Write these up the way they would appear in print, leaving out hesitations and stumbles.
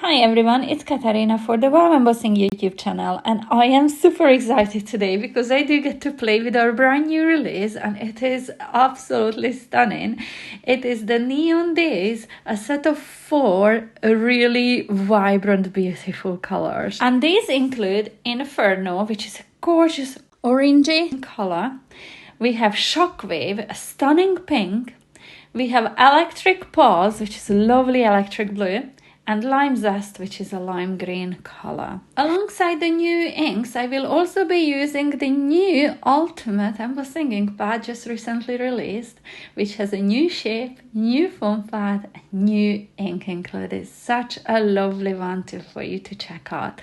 Hi everyone, it's Katarina for the Wow Embossing YouTube channel, and I am super excited today because I do get to play with our brand new release and it is absolutely stunning. It is the Neon Dayz, a set of 4 really vibrant, beautiful colors. And these include Inferno, which is a gorgeous orangey color. We have Shockwave, a stunning pink. We have Electric Pause, which is a lovely electric blue, and Lime Zest, which is a lime green color. Alongside the new inks, I will also be using the new Ultimate Embossing ink pad just recently released, which has a new shape, new foam pad, and new ink included. Such a lovely one for you to check out.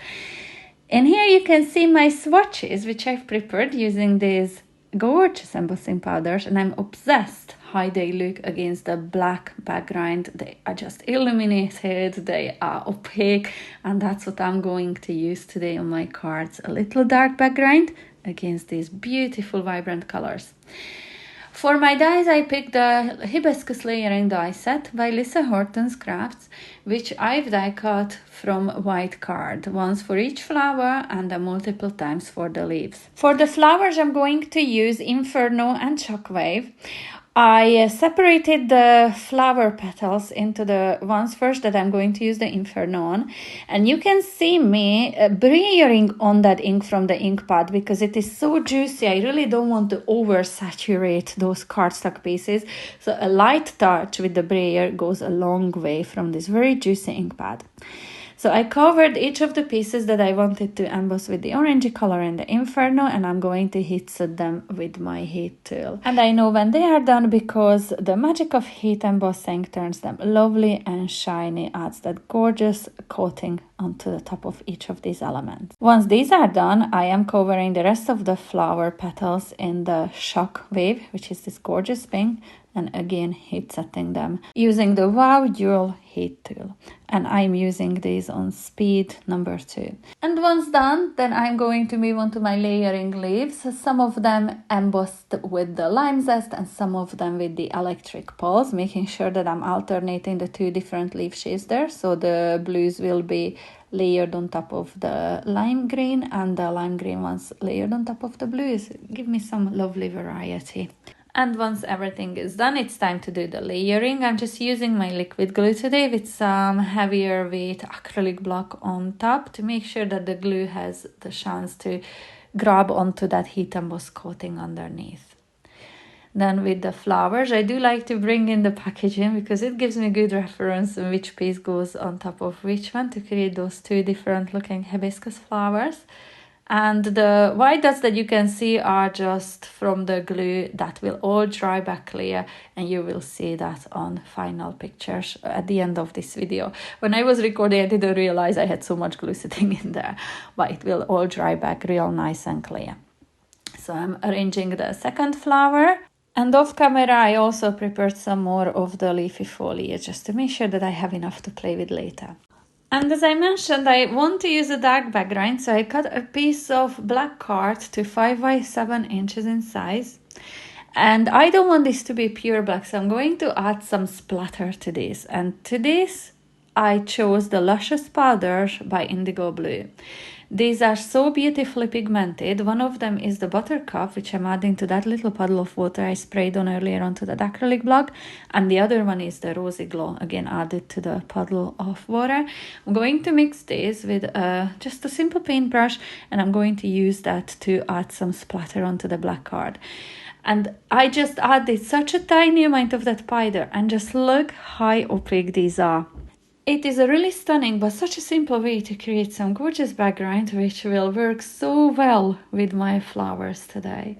And here you can see my swatches, which I've prepared using these gorgeous embossing powders, and I'm obsessed how they look against the black background. They are just illuminated, they are opaque, and that's what I'm going to use today on my cards. A little dark background against these beautiful vibrant colors. For my dies, I picked the Hibiscus Layering Die Set by Lisa Horton Crafts, which I've die cut from white card, once for each flower and then multiple times for the leaves. For the flowers, I'm going to use Inferno and Shockwave. I separated the flower petals into the ones first that I'm going to use the Inferno on, and you can see me brayering on that ink from the ink pad because it is so juicy. I really don't want to oversaturate those cardstock pieces, so a light touch with the brayer goes a long way from this very juicy ink pad. So I covered each of the pieces that I wanted to emboss with the orangey color in the Inferno, and I'm going to heat set them with my heat tool. And I know when they are done because the magic of heat embossing turns them lovely and shiny, adds that gorgeous coating onto the top of each of these elements. Once these are done, I am covering the rest of the flower petals in the Shockwave, which is this gorgeous pink, and again heat setting them using the Wow Dual Heat Tool, and I'm using these on speed number 2. And once done, then I'm going to move on to my layering leaves, some of them embossed with the Lime Zest and some of them with the Electric Pulse, making sure that I'm alternating the 2 different leaf shades there, so the blues will be layered on top of the lime green and the lime green ones layered on top of the blues. Give me some lovely variety. And once everything is done, it's time to do the layering. I'm just using my liquid glue today with some heavier weight acrylic block on top to make sure that the glue has the chance to grab onto that heat emboss coating underneath. Then with the flowers, I do like to bring in the packaging because it gives me good reference on which piece goes on top of which one to create those 2 different looking hibiscus flowers. And the white dots that you can see are just from the glue that will all dry back clear, and you will see that on final pictures at the end of this video. When I was recording, I didn't realize I had so much glue sitting in there, but it will all dry back real nice and clear. So I'm arranging the second flower. And off camera, I also prepared some more of the leafy foliage just to make sure that I have enough to play with later. And as I mentioned, I want to use a dark background, so I cut a piece of black card to 5 by 7 inches in size. And I don't want this to be pure black, so I'm going to add some splatter to this. And to this, I chose the Luscious Powder by Indigo Blue. These are so beautifully pigmented. One of them is the Buttercup, which I'm adding to that little puddle of water I sprayed on earlier onto that acrylic block. And the other one is the Rosy Glow, again added to the puddle of water. I'm going to mix this with just a simple paintbrush, and I'm going to use that to add some splatter onto the black card. And I just added such a tiny amount of that powder, and just look how opaque these are. It is a really stunning but such a simple way to create some gorgeous background which will work so well with my flowers today.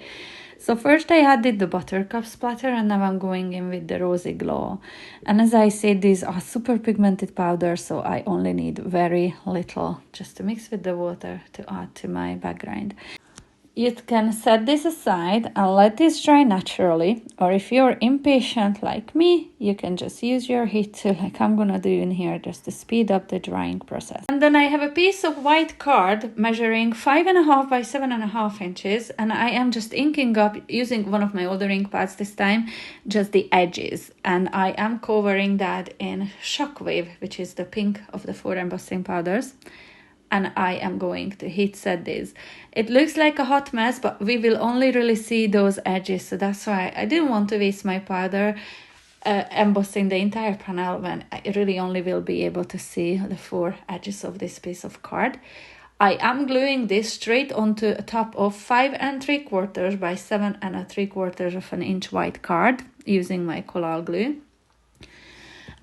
So first I added the Buttercup splatter, and now I'm going in with the Rosy Glow. And as I said, these are super pigmented powders, so I only need very little just to mix with the water to add to my background. you can set this aside and let this dry naturally, or if you're impatient like me, you can just use your heat tool like I'm gonna do in here just to speed up the drying process. And then I have a piece of white card measuring 5.5 by 7.5 inches, and I am just inking up using one of my older ink pads this time, just the edges, and I am covering that in Shockwave, which is the pink of the 4 embossing powders. And I am going to heat set this. It looks like a hot mess, but we will only really see those edges, so that's why I didn't want to waste my powder embossing the entire panel when I really only will be able to see the 4 edges of this piece of card. I am gluing this straight onto the top of 5 3/4 by 7 3/4 of an inch white card using my collal glue.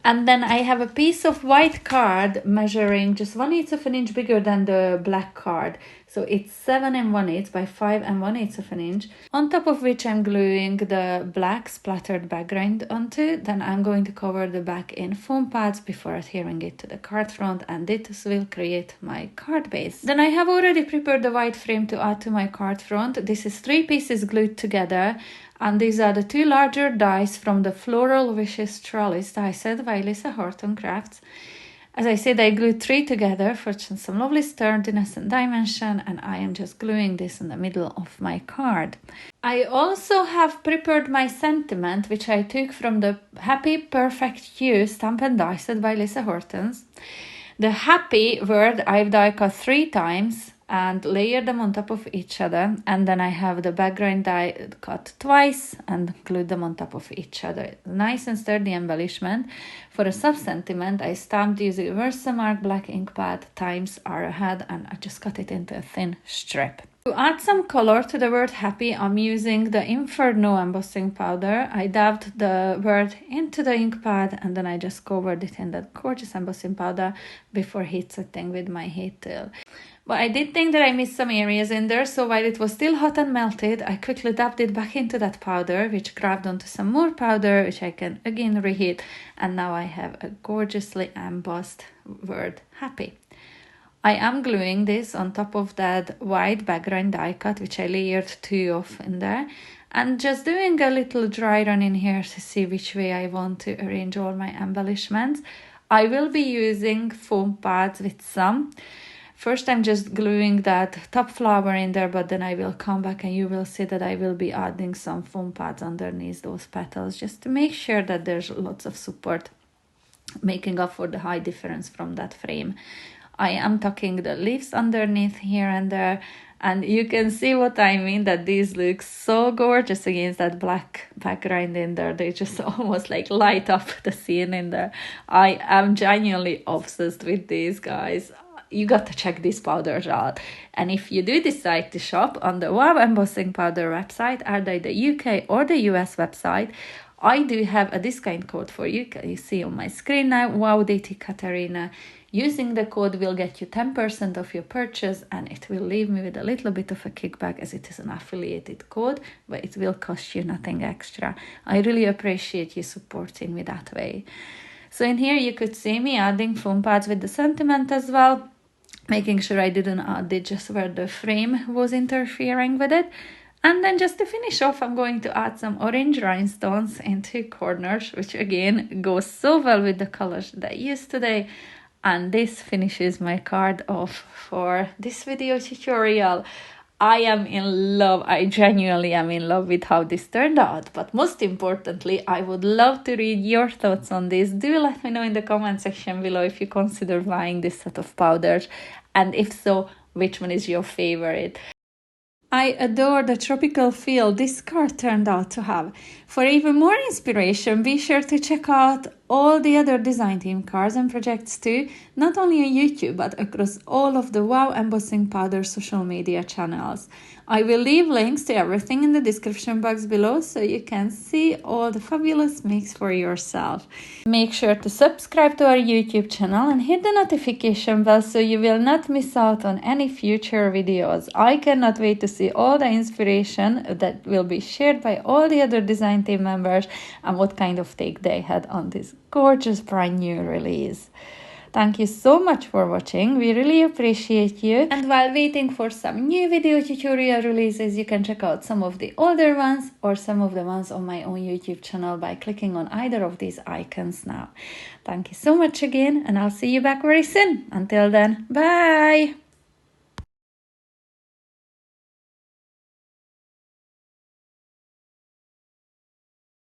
And then I have a piece of white card measuring just 1/8 of an inch bigger than the black card. So it's 7 1/8 by 5 1/8 of an inch, on top of which I'm gluing the black splattered background onto. Then I'm going to cover the back in foam pads before adhering it to the card front, and this will create my card base. Then I have already prepared the white frame to add to my card front. This is 3 pieces glued together. And these are the 2 larger dies from the Floral Wishes Trellis Die Set by Lisa Horton Crafts. As I said, I glued 3 together for some lovely sturdiness and dimension, and I am just gluing this in the middle of my card. I also have prepared my sentiment, which I took from the Happy Perfect You Stamp and Die Set by Lisa Hortons. The happy word I've die cut 3 times and layer them on top of each other, and then I have the background die cut twice and glued them on top of each other. Nice and sturdy embellishment. For a sub-sentiment, I stamped using Versamark black ink pad times R ahead, and I just cut it into a thin strip. To add some color to the word happy, I'm using the Inferno embossing powder. I dabbed the word into the ink pad, and then I just covered it in that gorgeous embossing powder before heat setting with my heat tool. But I did think that I missed some areas in there, so while it was still hot and melted, I quickly dabbed it back into that powder, which grabbed onto some more powder, which I can again reheat, and now I have a gorgeously embossed word happy. I am gluing this on top of that white background die cut, which I layered 2 of in there, and just doing a little dry run in here to see which way I want to arrange all my embellishments. I will be using foam pads with some. First, I'm just gluing that top flower in there, but then I will come back and you will see that I will be adding some foam pads underneath those petals just to make sure that there's lots of support, making up for the height difference from that frame. I am tucking the leaves underneath here and there, and you can see what I mean, that these look so gorgeous against that black background in there. They just almost like light up the scene in there. I am genuinely obsessed with these guys. You got to check these powders out. And if you do decide to shop on the Wow Embossing Powder website, either the UK or the US website, I do have a discount code for you. You see on my screen now, WowDT Katarina. Using the code will get you 10% off your purchase, and it will leave me with a little bit of a kickback as it is an affiliated code, but it will cost you nothing extra. I really appreciate you supporting me that way. So in here you could see me adding foam pads with the sentiment as well, making sure I didn't add it just where the frame was interfering with it. And then just to finish off, I'm going to add some orange rhinestones in 2 corners, which again goes so well with the colors that I used today. And this finishes my card off for this video tutorial. I am in love. I genuinely am in love with how this turned out. But most importantly, I would love to read your thoughts on this. Do let me know in the comment section below if you consider buying this set of powders. And if so, which one is your favorite? I adore the tropical feel this card turned out to have. For even more inspiration, be sure to check out all the other design team cards and projects too, not only on YouTube but across all of the Wow Embossing Powder social media channels. I will leave links to everything in the description box below so you can see all the fabulous mix for yourself. Make sure to subscribe to our YouTube channel and hit the notification bell so you will not miss out on any future videos. I cannot wait to see all the inspiration that will be shared by all the other design team members and what kind of take they had on this gorgeous brand new release. Thank you so much for watching. We really appreciate you. And while waiting for some new video tutorial releases, you can check out some of the older ones or some of the ones on my own YouTube channel by clicking on either of these icons now. Thank you so much again, and I'll see you back very soon. Until then, bye!